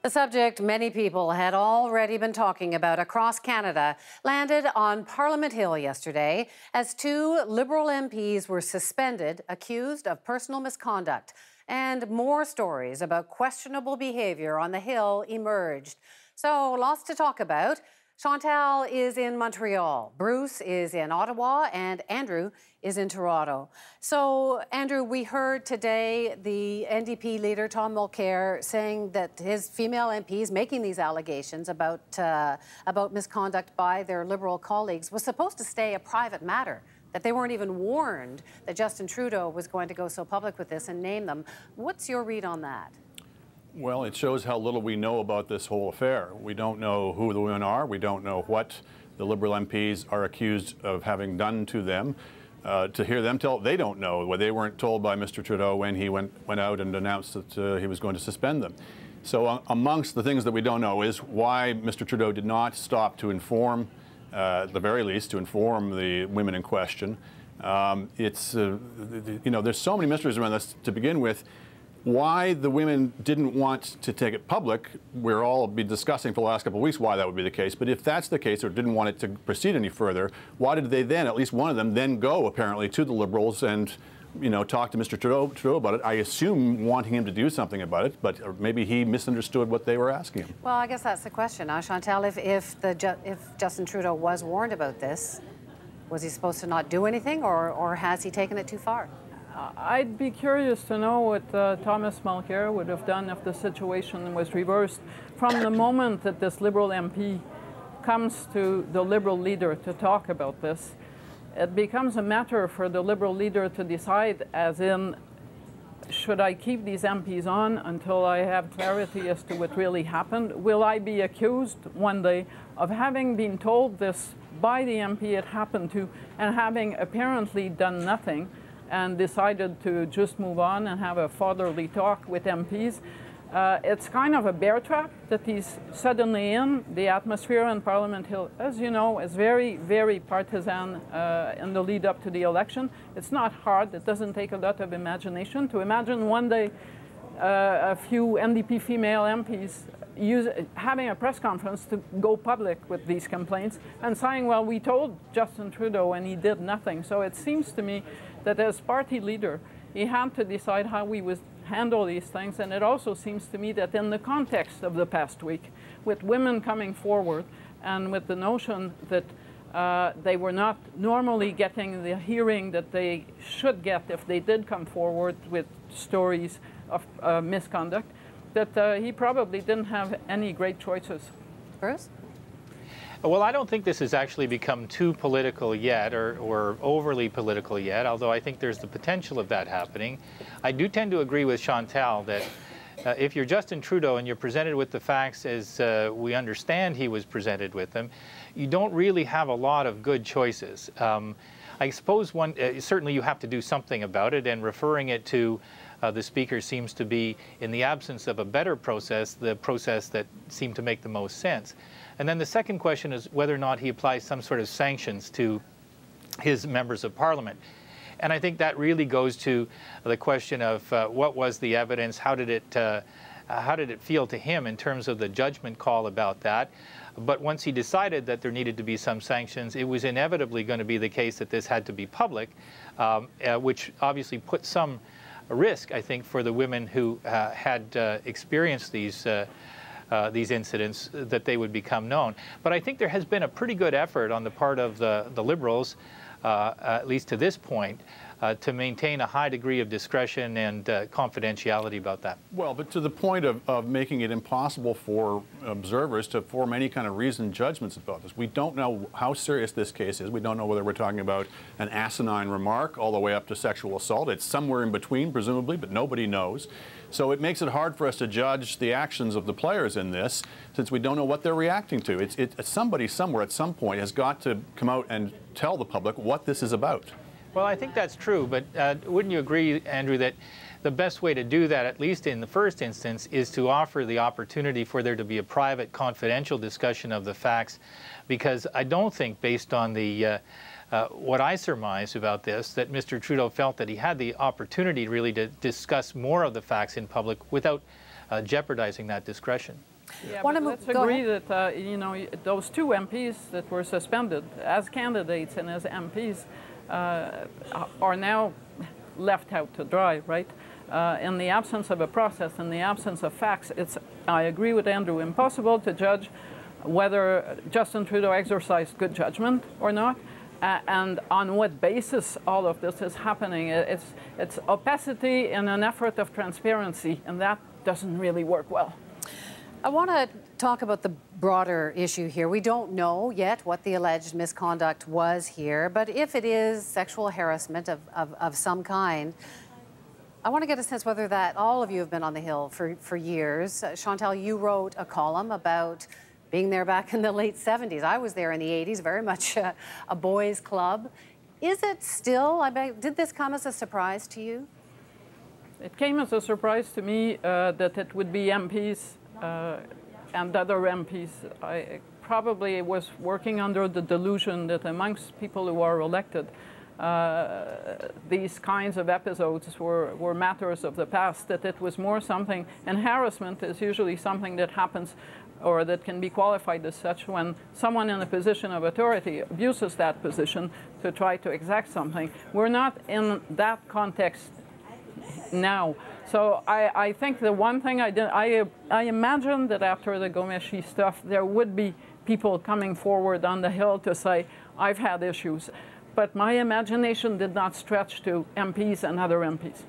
The subject many people had already been talking about across Canada landed on Parliament Hill yesterday as two Liberal MPs were suspended, accused of personal misconduct. And more stories about questionable behaviour on the Hill emerged. So lots to talk about. Chantal is in Montreal, Bruce is in Ottawa, and Andrew is in Toronto. So, Andrew, we heard today the NDP leader, Tom Mulcair, saying that his female MPs making these allegations about misconduct by their Liberal colleagues was supposed to stay a private matter, that they weren't even warned that Justin Trudeau was going to go so public with this and name them. What's your read on that? Well, it shows how little we know about this whole affair. We don't know who the women are. We don't know what the Liberal MPs are accused of having done to them. To hear them tell, they don't know. Well, they weren't told by Mr. Trudeau when he went out and announced that he was going to suspend them. So amongst the things that we don't know is why Mr. Trudeau did not stop to inform, at the very least, to inform the women in question. There's so many mysteries around this to begin with. Why the women didn't want to take it public, we're all been discussing for the last couple of weeks why that would be the case. But if that's the case, or didn't want it to proceed any further, why did they then, at least one of them, then go apparently to the Liberals and, talk to Mr. Trudeau about it? I assume wanting him to do something about it, but maybe he misunderstood what they were asking him. Well, I guess that's the question. Now, Chantal, if Justin Trudeau was warned about this, was he supposed to not do anything, or has he taken it too far? I'd be curious to know what Thomas Mulcair would have done if the situation was reversed. From the moment that this Liberal MP comes to the Liberal leader to talk about this, it becomes a matter for the Liberal leader to decide, as in, should I keep these MPs on until I have clarity as to what really happened? Will I be accused one day of having been told this by the MP it happened to and having apparently done nothing, and decided to just move on and have a fatherly talk with MPs. It's kind of a bear trap that he's suddenly in. The atmosphere on Parliament Hill, as you know, is very, very partisan in the lead up to the election. It's not hard. It doesn't take a lot of imagination to imagine one day a few NDP female MPs having a press conference to go public with these complaints and saying, well, we told Justin Trudeau and he did nothing. So it seems to me that as party leader, he had to decide how we would handle these things. And it also seems to me that in the context of the past week, with women coming forward and with the notion that they were not normally getting the hearing that they should get if they did come forward with stories of misconduct, that he probably didn't have any great choices. Bruce? Well, I don't think this has actually become too political yet or overly political yet, although I think there's the potential of that happening. I do tend to agree with Chantal that if you're Justin Trudeau and you're presented with the facts as we understand he was presented with them, you don't really have a lot of good choices. I suppose certainly you have to do something about it, and referring it to the Speaker seems to be, in the absence of a better process, the process that seemed to make the most sense. And then the second question is whether or not he applies some sort of sanctions to his members of Parliament. And I think that really goes to the question of what was the evidence, how did it feel to him in terms of the judgment call about that. But once he decided that there needed to be some sanctions, it was inevitably going to be the case that this had to be public, which obviously put some risk, I think, for the women who had experienced these incidents, that they would become known. But I think there has been a pretty good effort on the part of the Liberals, at least to this point, to maintain a high degree of discretion and confidentiality about that. Well, but to the point of making it impossible for observers to form any kind of reasoned judgments about this. We don't know how serious this case is. We don't know whether we're talking about an asinine remark all the way up to sexual assault. It's somewhere in between, presumably, but nobody knows. So it makes it hard for us to judge the actions of the players in this, since we don't know what they're reacting to. Somebody somewhere at some point has got to come out and tell the public what this is about. Well, I think that's true, but wouldn't you agree, Andrew, that the best way to do that, at least in the first instance, is to offer the opportunity for there to be a private, confidential discussion of the facts? Because I don't think, based on the what I surmise about this, that Mr. Trudeau felt that he had the opportunity really to discuss more of the facts in public without jeopardizing that discretion. Yeah, but let's agree that you know, those two MPs that were suspended as candidates and as MPs are now left out to dry, right? In the absence of a process, in the absence of facts, it's, I agree with Andrew, impossible to judge whether Justin Trudeau exercised good judgment or not, and on what basis all of this is happening. It's opacity in an effort of transparency, and that doesn't really work well. I want to talk about the broader issue here. We don't know yet what the alleged misconduct was here, but if it is sexual harassment of some kind, I want to get a sense whether that all of you have been on the Hill for years. Chantal, you wrote a column about being there back in the late 70s. I was there in the 80s, very much a boys' club. Is it still, I mean, did this come as a surprise to you? It came as a surprise to me that it would be MPs and other MPs. I probably was working under the delusion that amongst people who are elected, these kinds of episodes were matters of the past, that it was more something, and harassment is usually something that happens or that can be qualified as such when someone in a position of authority abuses that position to try to exact something. We're not in that context now. So I think the one thing I imagine that after the Gomeshi stuff, there would be people coming forward on the Hill to say, I've had issues. But my imagination did not stretch to MPs and other MPs.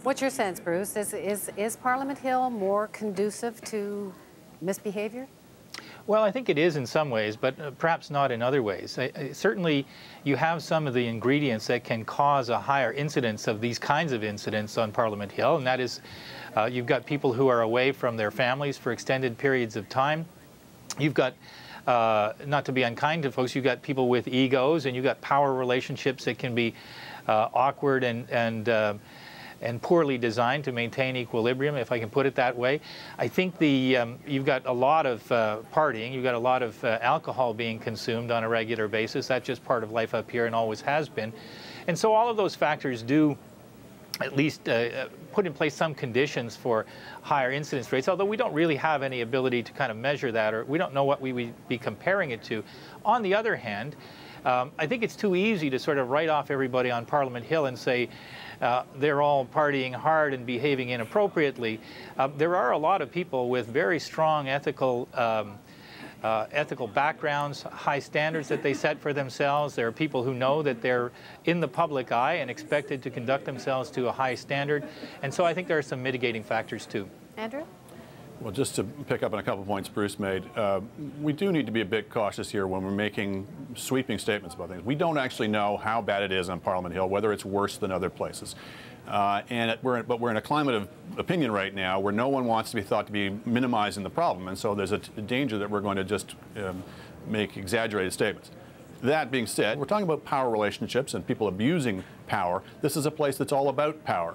What's your sense, Bruce? Is Parliament Hill more conducive to misbehavior? Well, I think it is in some ways, but perhaps not in other ways. Certainly, you have some of the ingredients that can cause a higher incidence of these kinds of incidents on Parliament Hill, and that is you've got people who are away from their families for extended periods of time. You've got, not to be unkind to folks, you've got people with egos, and you've got power relationships that can be awkward and poorly designed to maintain equilibrium, if I can put it that way. I think you've got a lot of partying, you've got a lot of alcohol being consumed on a regular basis. That's just part of life up here and always has been. And so all of those factors do at least put in place some conditions for higher incidence rates, although we don't really have any ability to kind of measure that, or we don't know what we would be comparing it to. On the other hand, I think it's too easy to sort of write off everybody on Parliament Hill and say they're all partying hard and behaving inappropriately. There are a lot of people with very strong ethical backgrounds, high standards that they set for themselves. There are people who know that they're in the public eye and expected to conduct themselves to a high standard. And so I think there are some mitigating factors too. Andrew? Well, just to pick up on a couple of points Bruce made, we do need to be a bit cautious here when we're making sweeping statements about things. We don't actually know how bad it is on Parliament Hill, whether it's worse than other places. But we're in a climate of opinion right now where no one wants to be thought to be minimizing the problem, and so there's a danger that we're going to just make exaggerated statements. That being said, we're talking about power relationships and people abusing power. This is a place that's all about power.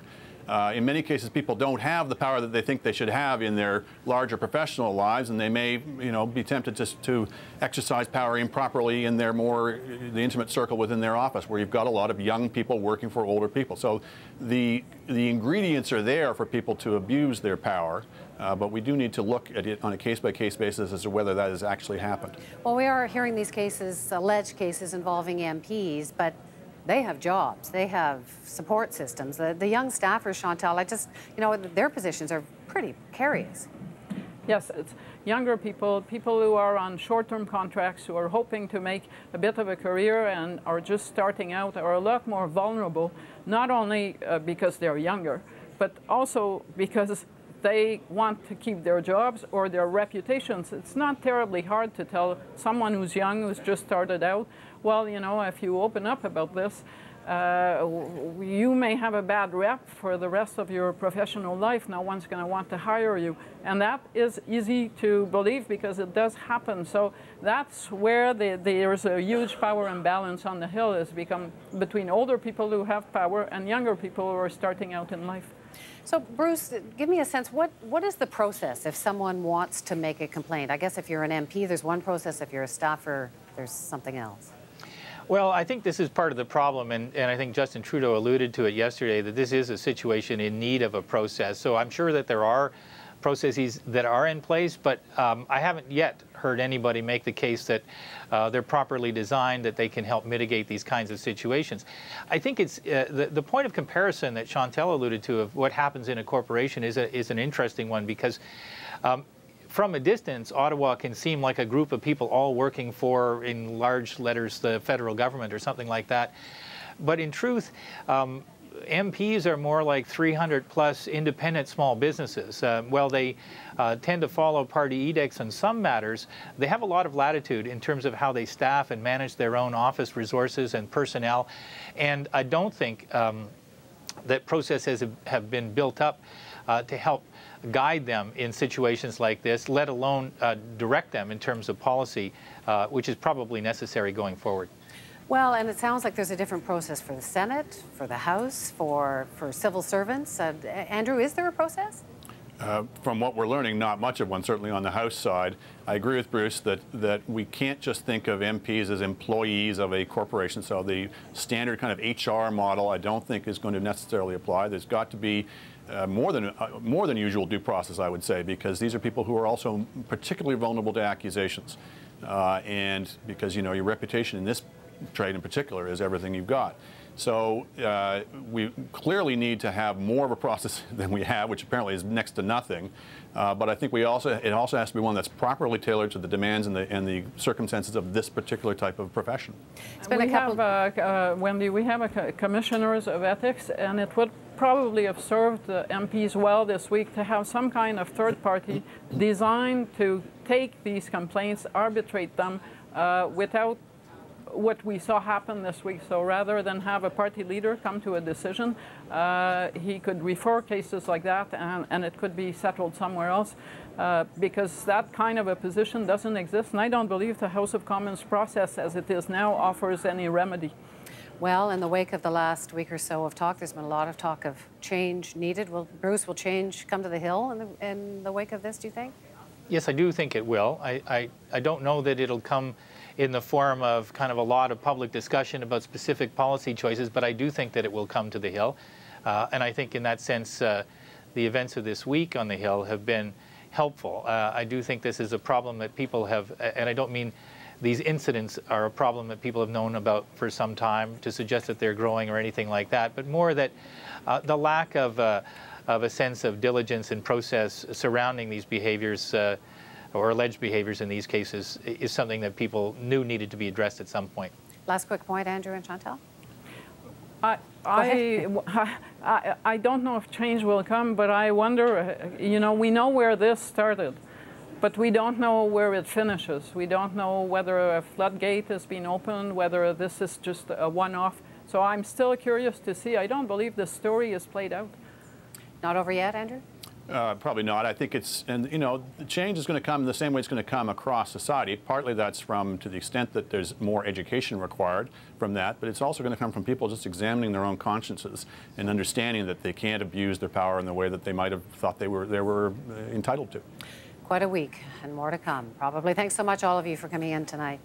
In many cases, people don't have the power that they think they should have in their larger professional lives, and they may, be tempted to exercise power improperly in their the intimate circle within their office, where you've got a lot of young people working for older people. So the ingredients are there for people to abuse their power, but we do need to look at it on a case-by-case basis as to whether that has actually happened. Well, we are hearing these cases, alleged cases involving MPs, but they have jobs, they have support systems. The young staffers, Chantal, their positions are pretty precarious. Yes, it's younger people who are on short-term contracts, who are hoping to make a bit of a career and are just starting out, are a lot more vulnerable, not only because they're younger, but also because they want to keep their jobs or their reputations. It's not terribly hard to tell someone who's young, who's just started out, well, if you open up about this, you may have a bad rep for the rest of your professional life. No one's going to want to hire you. And that is easy to believe because it does happen. So that's where there's a huge power imbalance on the Hill, has become between older people who have power and younger people who are starting out in life. So, Bruce, give me a sense, what is the process if someone wants to make a complaint? I guess if you're an MP, there's one process. If you're a staffer, there's something else. Well, I think this is part of the problem, and I think Justin Trudeau alluded to it yesterday, that this is a situation in need of a process. So I'm sure that there are processes that are in place, but I haven't yet heard anybody make the case that they're properly designed, that they can help mitigate these kinds of situations. I think it's the point of comparison that Chantal alluded to of what happens in a corporation is an interesting one, because from a distance, Ottawa can seem like a group of people all working for, in large letters, the federal government or something like that. But in truth, MPs are more like 300-plus independent small businesses. While they tend to follow party edicts on some matters, they have a lot of latitude in terms of how they staff and manage their own office resources and personnel. And I don't think that processes have been built up to help guide them in situations like this, let alone direct them in terms of policy, which is probably necessary going forward. Well, and it sounds like there's a different process for the Senate, for the House, for civil servants. Andrew, is there a process? From what we're learning, not much of one, certainly on the House side. I agree with Bruce that we can't just think of MPs as employees of a corporation. So the standard kind of HR model, I don't think is going to necessarily apply. There's got to be more than usual due process, I would say, because these are people who are also particularly vulnerable to accusations. And because, you know, your reputation in this trade in particular is everything you've got. So we clearly need to have more of a process than we have, which apparently is next to nothing. But I think it also has to be one that's properly tailored to the demands and the circumstances of this particular type of profession. It's been Wendy, we have a commissioners of ethics, and it would probably have served the MPs well this week to have some kind of third party designed to take these complaints, arbitrate them without what we saw happen this week. So rather than have a party leader come to a decision, he could refer cases like that, and it could be settled somewhere else, because that kind of a position doesn't exist. And I don't believe the House of Commons process as it is now offers any remedy. Well, in the wake of the last week or so of talk, there's been a lot of talk of change needed. Bruce, will change come to the Hill in the wake of this, do you think? Yes, I do think it will. I don't know that it'll come in the form of kind of a lot of public discussion about specific policy choices, but I do think that it will come to the Hill. And I think in that sense, the events of this week on the Hill have been helpful. I do think this is a problem that people have, and I don't mean these incidents are a problem that people have known about for some time to suggest that they're growing or anything like that, but more that the lack of a sense of diligence and process surrounding these behaviors or alleged behaviors in these cases is something that people knew needed to be addressed at some point. Last quick point, Andrew and Chantal. I don't know if change will come, but I wonder, you know, we know where this started, but we don't know where it finishes. We don't know whether a floodgate has been opened, whether this is just a one-off. So I'm still curious to see. I don't believe the story is played out. Not over yet, Andrew? Probably not. I think it's, and you know, the change is going to come the same way it's going to come across society. Partly that's from, to the extent that there's more education required from that, but it's also going to come from people just examining their own consciences and understanding that they can't abuse their power in the way that they might have thought they were entitled to. Quite a week and more to come, probably. Thanks so much, all of you, for coming in tonight.